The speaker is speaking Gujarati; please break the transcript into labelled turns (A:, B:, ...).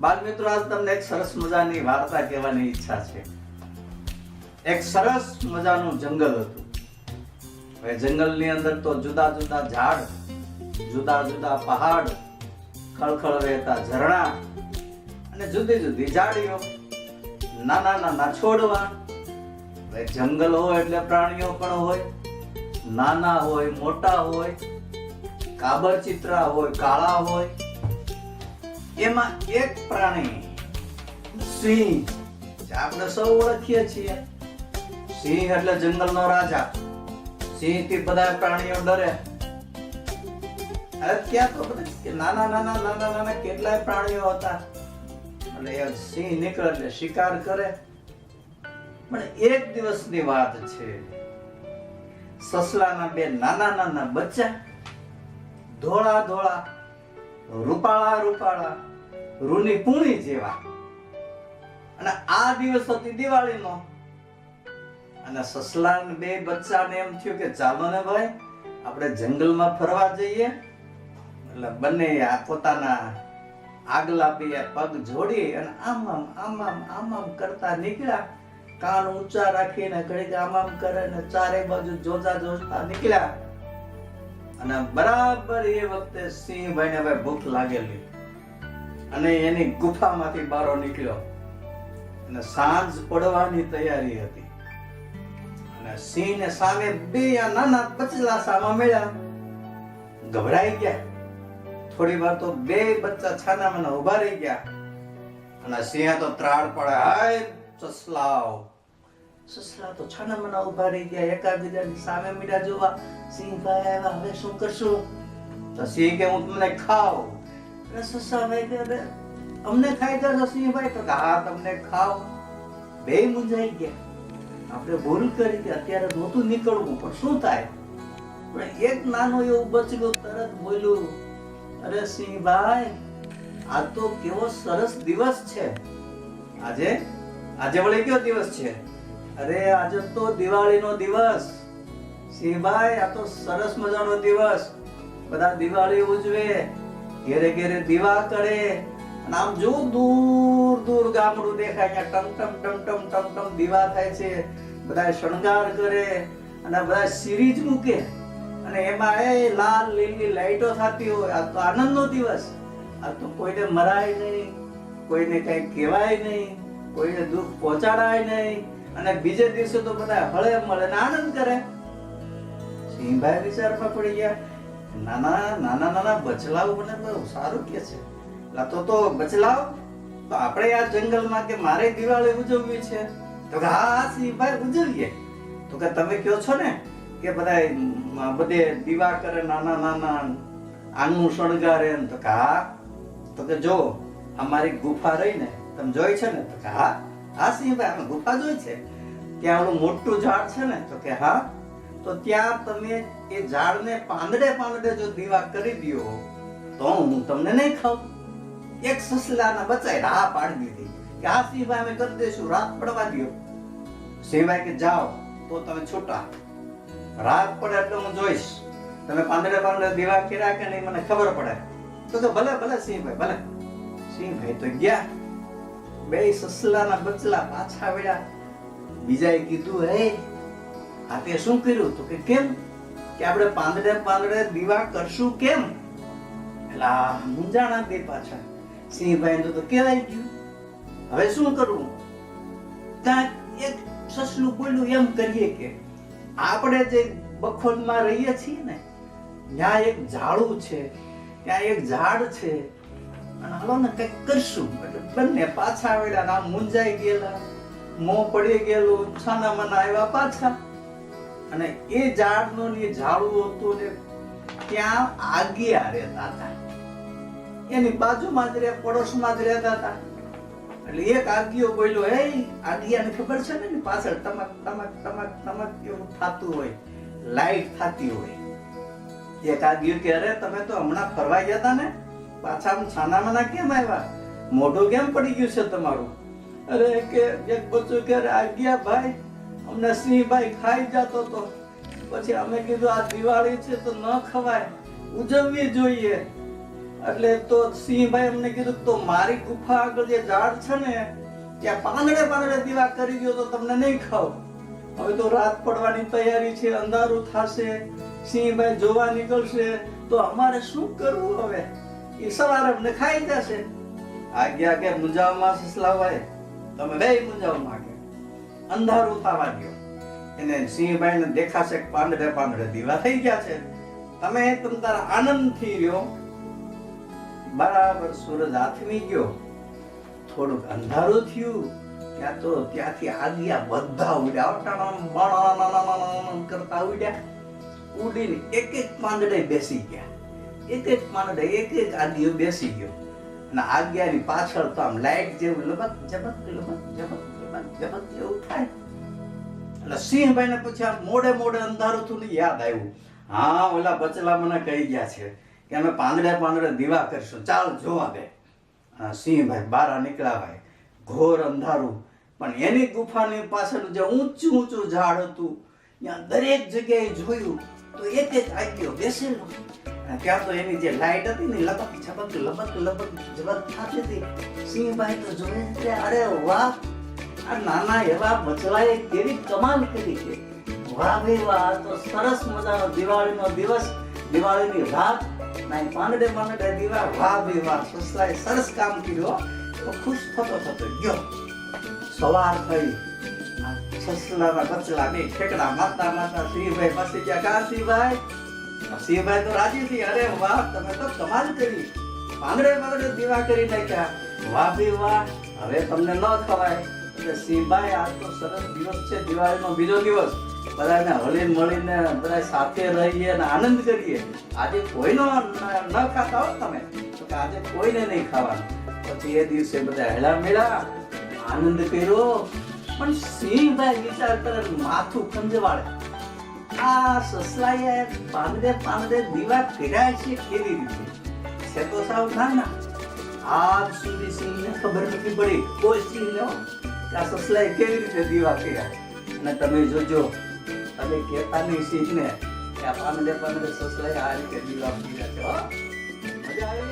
A: બાળ મિત્રો, આજ તમને એક સરસ મજાની વાર્તા કહેવાની ઈચ્છા છે. એક સરસ મજાનું જંગલ હતું. હવે જંગલની અંદર તો જુદા જુદા ઝાડ, જુદા જુદા પહાડ, ખળખળ વહેતા ઝરણા અને જુદી જુદી ઝાડીઓ, નાના નાના છોડવા. હવે જંગલ હોય એટલે પ્રાણીઓ પણ હોય, નાના હોય, મોટા હોય, કાબર ચિત્રા હોય, કાળા હોય. એમાં એક પ્રાણી સિંહ, આપણે સૌ ઓળખીએ છીએ. સિંહ એટલે જંગલનો રાજા. સિંહ થી બધા પ્રાણીઓ ડરે. ત્યાં તો નાના નાના નાના નાના કેટલાય પ્રાણીઓ હતા. એટલે સિંહ નીકળે એટલે શિકાર કરે. પણ એક દિવસની વાત છે. સસલાના બે નાના નાના બચ્ચા, ધોળા ધોળા, રૂપાળા રૂપાળા, રૂની પૂણી જેવા. અને આ દિવસ હતી દિવાળીનો. અને સસલા બે બચ્ચાને એમ થયું કે ચાલો ને ભાઈ, આપણે જંગલમાં ફરવા જઈએ. એટલે બંને આ પોતાના આગલા બે પગ જોડી અને આમ આમ આમ આમ આમ આમ કરતા નીકળ્યા. કાન ઊંચા રાખીને ઘડીક આમ આમ કરે ને ચારે બાજુ જોતા જોતા નીકળ્યા. અને બરાબર એ વખતે સિંહભાઈ ને ભૂખ લાગેલી અને એની ગુફામાંથી બહાર નીકળ્યો. અને સાંજ પડવાની તૈયારી હતી. અને સિંહ ને સામે બે નાના બચલા સામા મળ્યા. ગભરાઈ ગયા. થોડી વાર તો બે બચ્ચા છાનામાના ઉભા રહી ગયા. અને સિંહ તો ત્રાડ પડે, હાય સસલાઓ. સસલા તો છાનામાના ઉભા રહી ગયા, એકાબીજાની સામે મીડા જોવા. સિંહભાઈ આવ્યા, હવે શું કરશું? તો સિંહ કે હું તમને ખાવ. સસલાભાઈ કે અમને ખાઈ જશો સિંહભાઈ? તો હા તમને ખાવ. બે મૂંઝાઈ ગયા. આપણે ભૂલ કરી કે અત્યારે નહોતું નીકળવું, પણ શું થાય? પણ એક નાનું એવું બચલું તરત બોલ્યું, અરે સિંહભાઈ, આ તો કેવો સરસ દિવસ છે. આજે વળી કયો દિવસ છે? અરે આજે તો દિવાળીનો દિવસ. સિંહભાઈ, આ તો સરસ મજાનો દિવસ. બધા દિવાળી ઉજવે, ઘેરે ઘેરે દીવા કરે. અને આમ જો દૂર દૂર ગામડું દેખાય, ટમ ટમ ટમ ટમ ટમ ટમ દીવા થાય છે. બધા શણગાર કરે અને બધા સિરીજ મૂકે અને એમાં એ લાલ લીલી લાઈટો થતી હોય. આ તો આનંદનો દિવસ. આ તો કોઈને મરાય નહીં, કોઈને કઈ કહેવાય નહીં, કોઈને દુઃખ પહોંચાડાય નહીં. અને બીજે દિવસે તો બધા હળે મળે ને આનંદ કરે. સિંહભાઈ વિચારમાં પડી ગયા. નાના નાના નાના બચલાઓ મને બહુ સારું કે છે. તો બચલાઓ, તો આપણે આ જંગલમાં કે મારે દિવાળી ઉજવવી છે. તો કે હા સિંહભાઈ ઉજવીએ. તો કે તમે કહો છો ને કે બધા બધે દીવા કરે, નાના નાના આંગણું શણગારે. તો કે હા. તો કે જો અમારી ગુફા રહી ને, તમે જોઈ છે ને? તો કે હા હા સિંહભાઈ, અમે ગુફા જોઈ છે. ત્યાં ઓલું મોટું ઝાડ છે ને? તો કે હા. તો ત્યાં તમે એ ઝાડને પાંદડે પાંદડે જો દીવા કરી દો તો હું તમને નહીં ખાઉં. એક સસલાના બચ્ચાએ હા પાડી દીધી કે હા સિંહભાઈ, અમે કરી દઈશું, રાત પડવા દો. સિંહભાઈ કે જાઓ, તો તમે છૂટા. રાત પડે એટલે હું જોઈશ તમે પાંદડે પાંદડે દીવા કર્યા કે નહીં, મને ખબર પડે. તો ભલે ભલે સિંહભાઈ, ભલે. સિંહભાઈ તો ગયા. બે સસલાના બચલા પાછા વળ્યા. બીજાએ કીધું, હે આ તે શું કર્યું? તો કે કેમ? કે આપણે પાંદડે પાંદડે દીવા કરશું કેમ? એટલે મૂંઝાણા બે પાછા. સિંહભાઈ તો કહેવાય ગયું, હવે શું કરવું? ત્યાં એક સસલું બોલ્યું, એમ કરીએ કે આપણે જે બખોલમાં રહીએ છીએ ને, ત્યાં એક ઝાડું છે, ત્યાં એક ઝાડ છે, અને હાલો ને કંઈક કરશું. એટલે બંને પાછા આવેલા. આમ મૂંઝાઈ ગયેલા, મોં પડી ગયેલું, છાના મના આવ્યા પાછા. અને એ ઝાડનું ને ઝાડું હતું ને ત્યાં આગિયા રહેતા હતા. એની બાજુમાં જ પડોશમાં જ રહેતા હતા. એટલે એક આગિયો બોલ્યો, હે આગિયાને ખબર છે ને પાછળ ટમક ટમક ટમક ટમક એવું થતું હોય, લાઈટ થતી હોય. એક આગિયો કે અરે તમે તો હમણાં ફરવા ગયા હતા ને, પાછા છાના મના કેમ આવ્યા? મોઢું કેમ પડી ગયું છે તમારું? અરે કે એક બચ્ચું કે આગિયા ભાઈ, અમને સિંહભાઈ ખાઈ જતો તો, પછી અમે કીધું આ દિવાળી છે તો ન ખવાય, ઉજવવી જોઈએ. એટલે તો સિંહભાઈ અમને કીધું તો મારી ગુફા આગળ જે ઝાડ છે ને ત્યાં પાંદડે દીવા કરી દો તો તમને નહીં ખાવ. હવે તો રાત પડવાની તૈયારી છે, અંધારું થશે, સિંહભાઈ જોવા નીકળશે તો અમારે શું કરવું હવે? એ સવારે અમને ખાઈ જશે. આજ્ઞા કે મુંજાવમાં સસલાભાઈ, તમે બે મુંજાવમાં કે અંધારું થવા દો. એને સિંહભાઈ ને દેખાશે કે પાંદડે દીવા થઈ ગયા છે. તમે તારા આનંદથી રહ્યો. બરાબર સૂરજ આથમી ગયો, થોડુંક અંધારું થયું, ત્યાંથી આગિયા બધા ઉડ્યા કરતા ઉડ્યા. ઉડીને એક પાંદડે બેસી ગયા. એક પાંદડે એક આગિયો બેસી ગયો. અને આગિયાની પાછળ તો આમ લાઈટ જેવું લબક જબક જેવું થાય. એટલે સિંહભાઈ ને પછી આમ મોડે અંધારું થયું ને યાદ આવ્યું, હા ઓલા બચલા મને કહી ગયા છે કે અમે પાંદડે દીવા કરીશું, ચાલ જોવા દે. સિંહભાઈ બહાર નીકળ્યા. ભાઈ ઘોર અંધારું, પણ એની ગુફાની પાછળ જે ઊંચું ઝાડ હતું ત્યાં દરેક જગ્યાએ જોયું તો એક આગિયો બેસેલો. ત્યાં તો એની જે લાઈટ હતી ને લબક જબક થતી હતી. સિંહભાઈ તો જોયે કે અરે વાહ, આ નાના એવા બચલાએ કેવી કમાલ કરી છે. વાહ ભાઈ વાહ, તો સરસ મજાનો દિવાળીનો દિવસ, દિવાળીની રાત, પાંદડે દીવા. વાહ ભાઈ વાહ, સસલાએ સરસ કામ કર્યું. તો ખુશ થતો ગયો. સવાર થઈ, સસલાના બચલા બે ઠેકડા મારતા સિંહભાઈ પાસે ગયા. કા સિંહભાઈ? સિંહભાઈ તો રાજી થી, અરે વાહ તમે તો કમાલ કરી, પાંદડે દીવા કરી નાખ્યા. વાહ ભાઈ વાહ, હવે તમને ન ખવાય. એટલે સિંહભાઈ આ તો સરસ દિવસ છે, દિવાળીનો બીજો દિવસ, બધાને હળી મળીને બધા સાથે રહીએ અને આનંદ કરીએ. આજે કોઈનો ન ખાતા હો તમે, તો કે આજે કોઈને નહીં ખાવાનું. પછી એ દિવસે બધા હેલા મેળા આનંદ કર્યો. પણ સિંહભાઈ વિચાર કરે, માથું ખંજવાળે, આ સસલાએ પાંદડે દીવા કર્યા છે કેવી રીતે? છે તો સાવ નાના. આજ સુધી સિંહને ખબર નથી પડી, કોઈ સિંહને કે આ સસલાએ કેવી રીતે દીવા કર્યા. અને તમે જોજો, તમે કહેતા નહીં સિંહને કે આ પાંદડે સસલાએ આ રીતે દીવા કર્યા છે. મજા આવે.